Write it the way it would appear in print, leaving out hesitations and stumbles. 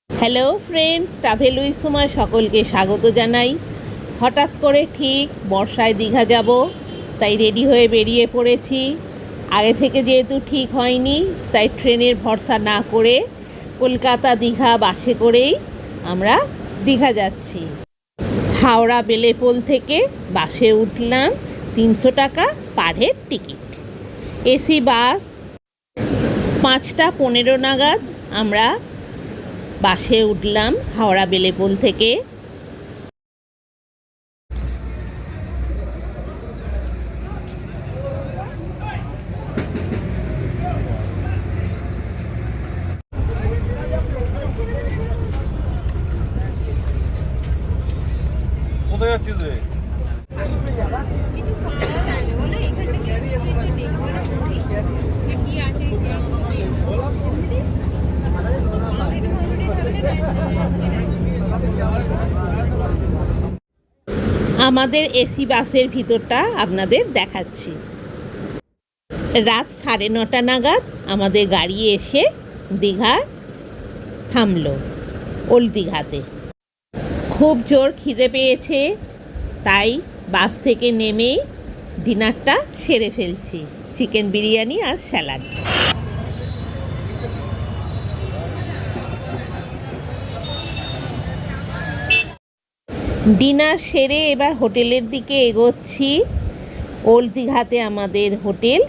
Hello friends, travel with সময় সকলকে স্বাগত জানাই। হঠাৎ করে ঠিক বর্ষায় দীঘা যাব, তাই রেডি হয়ে বেরিয়ে পড়েছি। আগে থেকে যেহেতু ঠিক হয়নি, তাই ট্রেনের ভরসা না করে কলকাতা দীঘা বাসে করেই আমরা দীঘা যাচ্ছি। হাওড়া বেলেপোল থেকে বাসে উঠলাম, 300 টাকা per head ticket. AC bus. 5টা 15 নাগাদ আমরা বাসে উঠলাম হাওড়া বেলেপোল থেকে। কোথায় যাচ্ছিস রে? আমাদের এসি বাসের ভিতরটা আপনাদের দেখাচ্ছি। রাত 9:30 নাগাদ আমাদের গাড়ি এসে দীঘা থামলো, ওল্ড দীঘাতে। খুব জোর খিদে পেয়েছে, তাই বাস থেকে নেমেই ডিনারটা সেরে ফেলছি, চিকেন বিরিয়ানি আর স্যালাড। ডিনার সেরে এবার হোটেলের দিকে এগোচ্ছি। ওল্ড দীঘাতে আমাদের হোটেল